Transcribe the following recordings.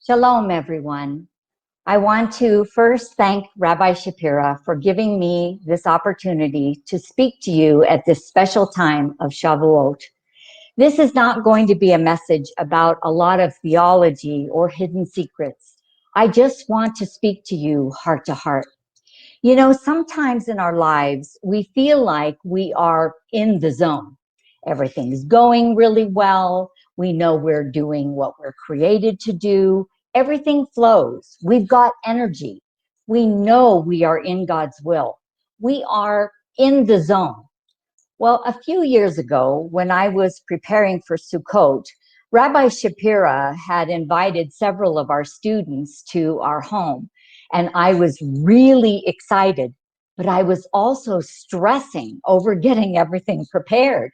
Shalom, everyone. I want to first thank Rabbi Shapira for giving me this opportunity to speak to you at this special time of Shavuot. This is not going to be a message about a lot of theology or hidden secrets. I just want to speak to you heart to heart. You know, sometimes in our lives, we feel like we are in the zone. Everything's going really well. We know we're doing what we're created to do. Everything flows. We've got energy. We know we are in God's will. We are in the zone. Well, a few years ago, when I was preparing for Sukkot, Rabbi Shapira had invited several of our students to our home, and I was really excited, but I was also stressing over getting everything prepared.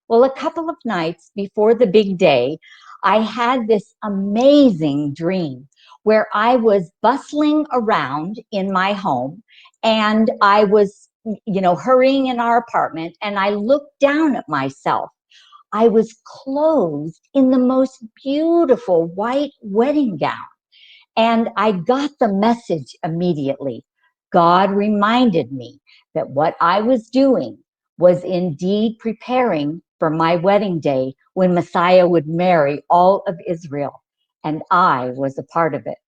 Well, a couple of nights before the big day, I had this amazing dream where I was bustling around in my home and I was, hurrying in our apartment, and I looked down at myself. I was clothed in the most beautiful white wedding gown. And I got the message immediately. God reminded me that what I was doing was indeed preparing for my wedding day when Messiah would marry all of Israel. And I was a part of it.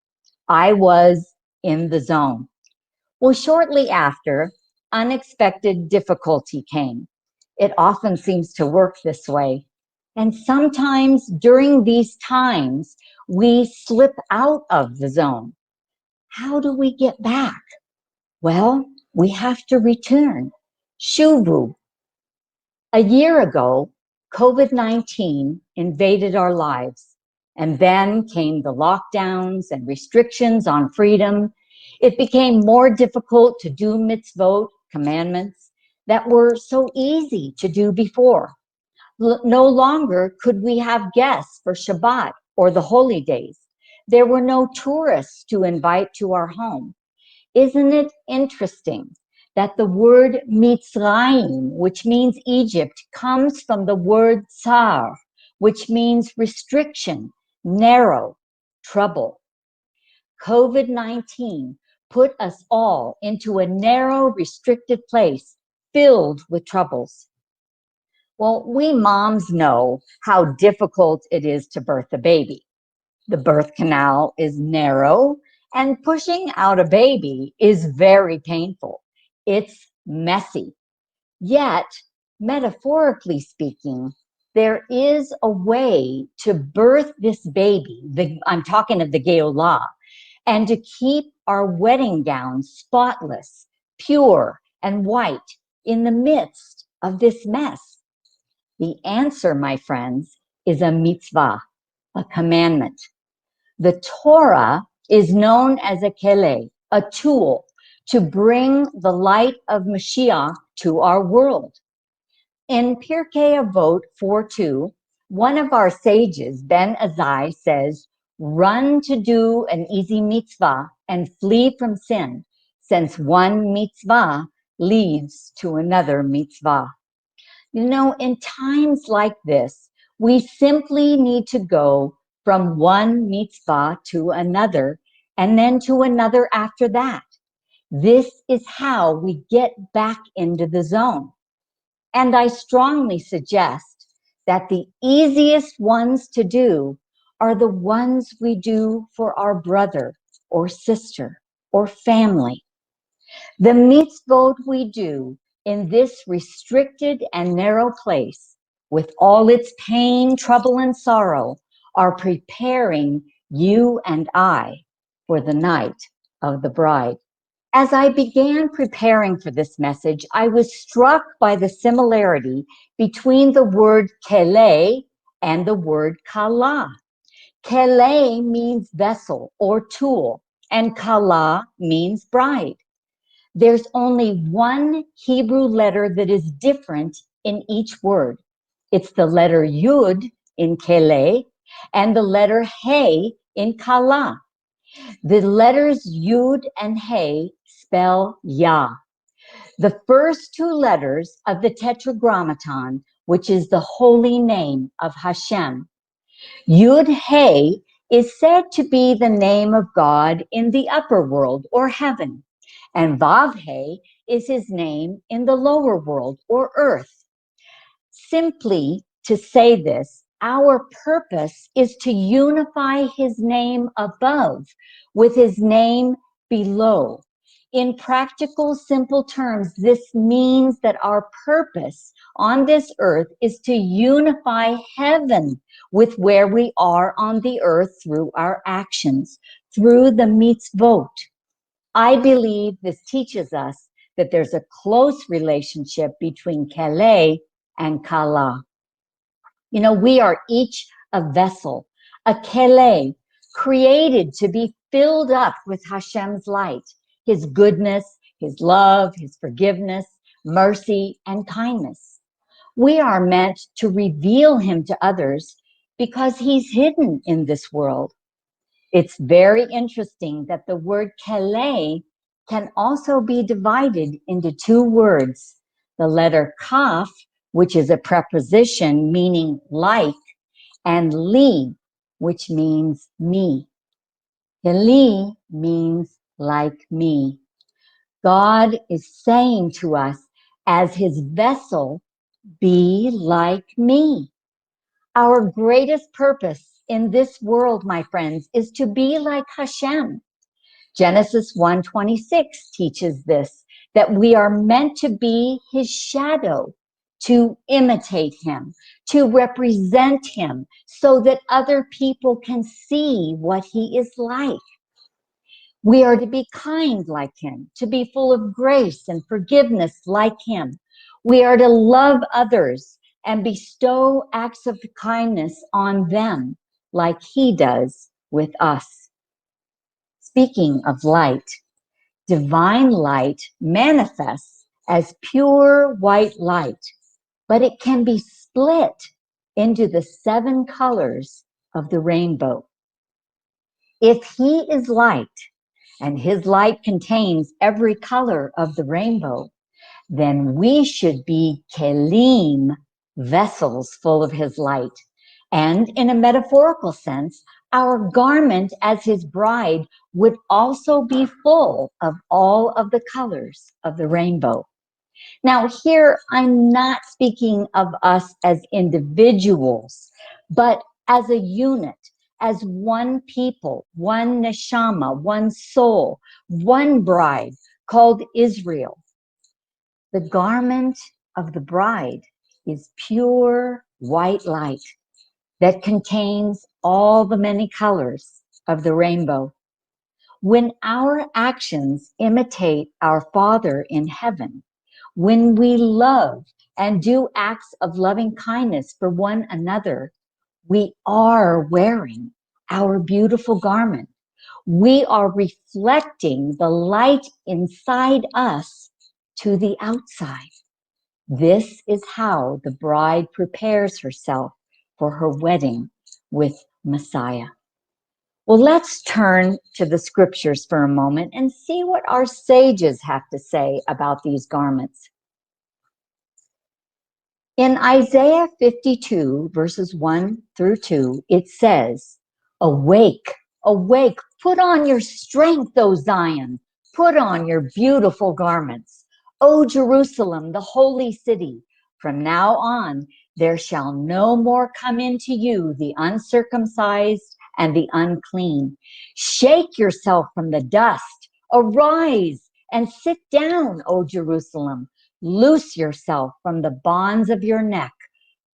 I was in the zone. Well, shortly after, unexpected difficulty came. It often seems to work this way. And sometimes during these times, we slip out of the zone. How do we get back? Well, we have to return. Shuvu. A year ago, COVID-19 invaded our lives. And then came the lockdowns and restrictions on freedom. It became more difficult to do mitzvot, commandments, that were so easy to do before. No longer could we have guests for Shabbat or the holy days. There were no tourists to invite to our home. Isn't it interesting that the word Mitzrayim, which means Egypt, comes from the word Tsar, which means restriction, narrow, trouble. COVID-19 put us all into a narrow, restricted place filled with troubles. Well, we moms know how difficult it is to birth a baby. The birth canal is narrow, and pushing out a baby is very painful. It's messy. Yet, metaphorically speaking, there is a way to birth this baby, I'm talking of the Geulah, and to keep our wedding gowns spotless, pure, and white in the midst of this mess. The answer, my friends, is a mitzvah, a commandment. The Torah is known as a kele, a tool to bring the light of Mashiach to our world. In Pirkei Avot 4:2, one of our sages, Ben Azai, says, run to do an easy mitzvah and flee from sin, since one mitzvah leads to another mitzvah. You know, in times like this, we simply need to go from one mitzvah to another and then to another after that. This is how we get back into the zone. And I strongly suggest that the easiest ones to do are the ones we do for our brother or sister or family. The mitzvot we do in this restricted and narrow place, with all its pain, trouble, and sorrow, are preparing you and I for the night of the bride. As I began preparing for this message, I was struck by the similarity between the word kele and the word kala. Kele means vessel or tool, and kala means bride. There's only one Hebrew letter that is different in each word. It's the letter Yud in Kele and the letter He in Kala. The letters Yud and He spell Yah. The first two letters of the Tetragrammaton, which is the holy name of Hashem. Yud He is said to be the name of God in the upper world or heaven, and Vavhe is his name in the lower world or earth. Simply to say this, our purpose is to unify his name above with his name below. In practical, simple terms, this means that our purpose on this earth is to unify heaven with where we are on the earth through our actions, through the mitzvot. I believe this teaches us that there's a close relationship between Kele and Kala. You know, we are each a vessel, a Kele, created to be filled up with Hashem's light, his goodness, his love, his forgiveness, mercy, and kindness. We are meant to reveal him to others because he's hidden in this world. It's very interesting that the word Kele can also be divided into two words. The letter Kaf, which is a preposition meaning like, and Li, which means me. Kele means like me. God is saying to us, as his vessel, be like me. Our greatest purpose in this world, my friends, is to be like Hashem. Genesis 1:26 teaches this, that we are meant to be his shadow, to imitate him, to represent him, so that other people can see what he is like. We are to be kind like him, to be full of grace and forgiveness like him. We are to love others and bestow acts of kindness on them like he does with us. Speaking of light, divine light manifests as pure white light, but it can be split into the 7 colors of the rainbow. If he is light, and his light contains every color of the rainbow, then we should be kelim, vessels full of his light. And in a metaphorical sense, our garment as his bride would also be full of all of the colors of the rainbow. Now, here I'm not speaking of us as individuals, but as a unit, as one people, one neshama, one soul, one bride called Israel. The garment of the bride is pure white light that contains all the many colors of the rainbow. When our actions imitate our Father in heaven, when we love and do acts of loving kindness for one another, we are wearing our beautiful garment. We are reflecting the light inside us to the outside. This is how the bride prepares herself for her wedding with Messiah. Well, let's turn to the scriptures for a moment and see what our sages have to say about these garments. In Isaiah 52, verses 1 through 2, it says, "Awake, awake, put on your strength, O Zion, put on your beautiful garments. O Jerusalem, the holy city, from now on there shall no more come into you the uncircumcised and the unclean. Shake yourself from the dust, arise and sit down, O Jerusalem. Loose yourself from the bonds of your neck,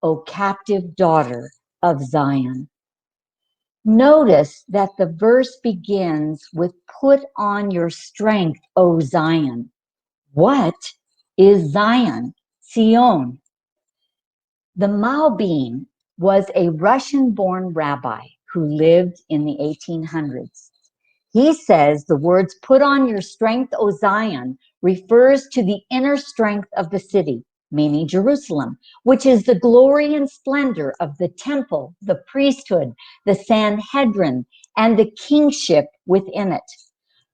O captive daughter of Zion." Notice that the verse begins with "put on your strength, O Zion." What is Zion? Zion. The Malbim was a Russian-born rabbi who lived in the 1800s. He says the words "put on your strength, O Zion" refers to the inner strength of the city, meaning Jerusalem, which is the glory and splendor of the temple, the priesthood, the Sanhedrin, and the kingship within it.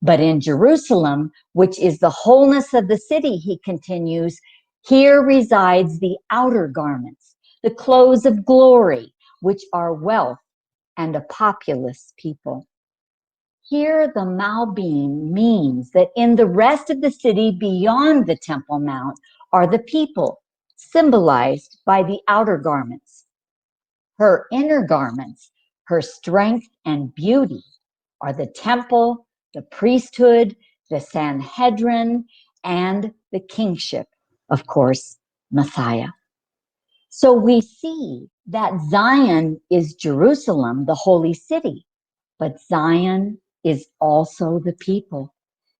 But in Jerusalem, which is the wholeness of the city, he continues, here resides the outer garments, the clothes of glory, which are wealth, and a populous people. Here, the Malbim means that in the rest of the city beyond the Temple Mount are the people, symbolized by the outer garments. Her inner garments, her strength and beauty, are the temple, the priesthood, the Sanhedrin, and the kingship, of course, Messiah. So we see that Zion is Jerusalem, the holy city, but Zion is also the people,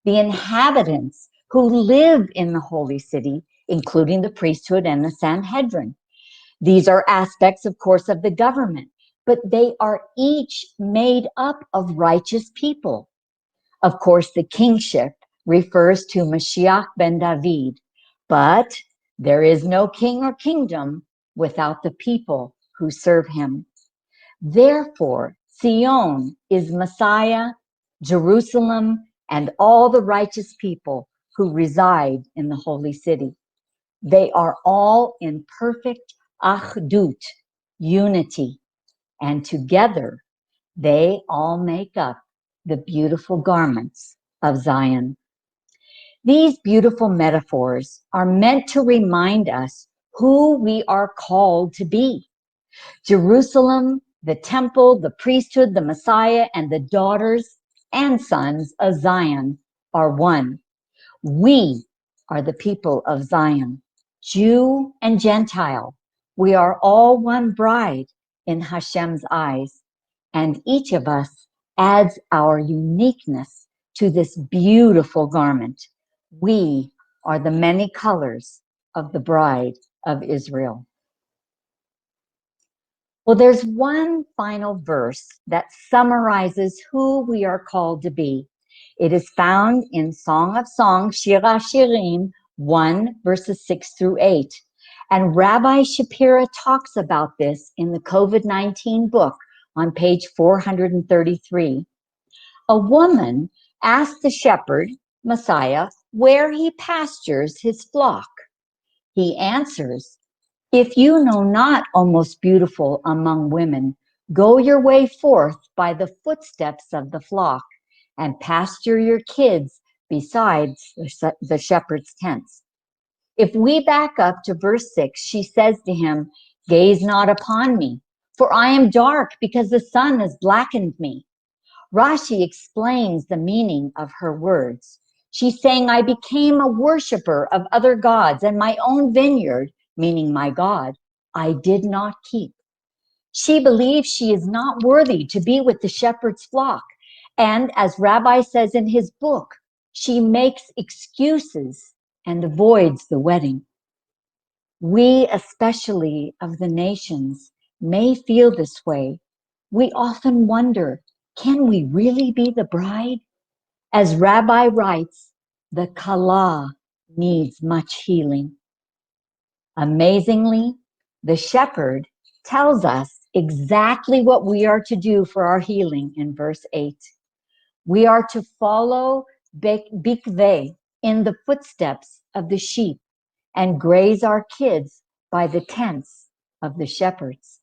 the inhabitants who live in the holy city, including the priesthood and the Sanhedrin. These are aspects, of course, of the government, but they are each made up of righteous people. Of course, the kingship refers to Mashiach ben David, but there is no king or kingdom without the people who serve him. Therefore, Zion is Messiah, Jerusalem, and all the righteous people who reside in the holy city. They are all in perfect achdut, unity, and together they all make up the beautiful garments of Zion. These beautiful metaphors are meant to remind us who we are called to be. Jerusalem, the temple, the priesthood, the Messiah, and the daughters and sons of Zion are one. We are the people of Zion, Jew and Gentile. We are all one bride in Hashem's eyes, and each of us adds our uniqueness to this beautiful garment. We are the many colors of the bride of Israel. Well, there's one final verse that summarizes who we are called to be. It is found in Song of Songs, Shir HaShirim 1, verses 6 through 8. And Rabbi Shapira talks about this in the COVID-19 book on page 433. A woman asked the shepherd, Messiah, where he pastures his flock. He answers, if you know not, O most beautiful among women, go your way forth by the footsteps of the flock and pasture your kids besides the shepherd's tents. If we back up to verse 6, she says to him, gaze not upon me, for I am dark because the sun has blackened me. Rashi explains the meaning of her words. She's saying, I became a worshiper of other gods, and my own vineyard, meaning my God, I did not keep. She believes she is not worthy to be with the shepherd's flock. And as Rabbi says in his book, she makes excuses and avoids the wedding. We, especially of the nations, may feel this way. We often wonder, can we really be the bride? As Rabbi writes, the Kala needs much healing. Amazingly, the shepherd tells us exactly what we are to do for our healing in verse 8. We are to follow Bikveh in the footsteps of the sheep and graze our kids by the tents of the shepherds.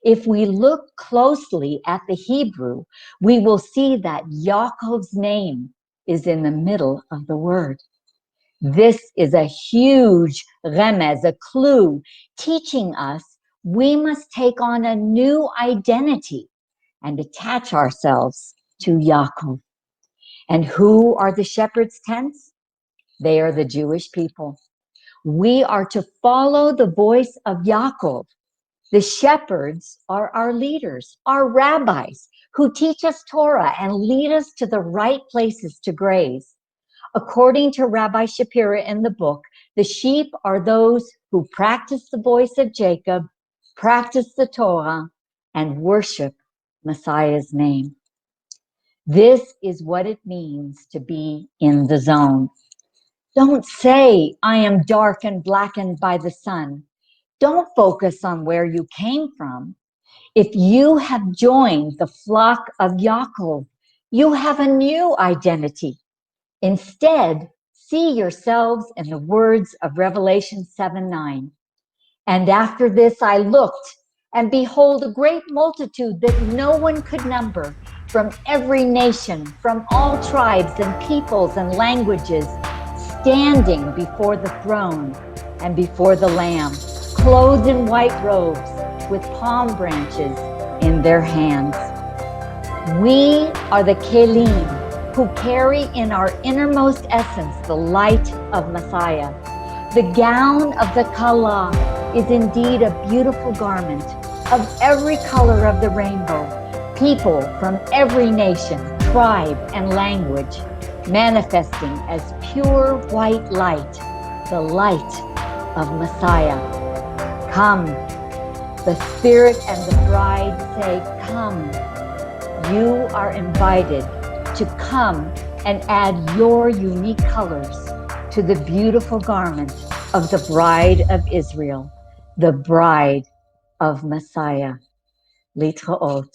If we look closely at the Hebrew, we will see that Yaakov's name is in the middle of the word. This is a huge remez, a clue, teaching us we must take on a new identity and attach ourselves to Yaakov. And who are the shepherds' tents? They are the Jewish people. We are to follow the voice of Yaakov. The shepherds are our leaders, our rabbis, who teach us Torah and lead us to the right places to graze. According to Rabbi Shapira in the book, the sheep are those who practice the voice of Jacob, practice the Torah, and worship Messiah's name. This is what it means to be in the zone. Don't say, I am dark and blackened by the sun. Don't focus on where you came from. If you have joined the flock of Yaakov, you have a new identity. Instead, see yourselves in the words of Revelation 7:9. And after this I looked, And behold, a great multitude that no one could number, from every nation, from all tribes and peoples and languages, standing before the throne and before the Lamb, clothed in white robes, with palm branches in their hands. We are the kelim who carry in our innermost essence the light of Messiah. The gown of the Kala is indeed a beautiful garment of every color of the rainbow, people from every nation, tribe, and language, manifesting as pure white light, the light of Messiah. Come. The Spirit and the bride say, come. You are invited to come and add your unique colors to the beautiful garment of the bride of Israel, the bride of Messiah. Litraot.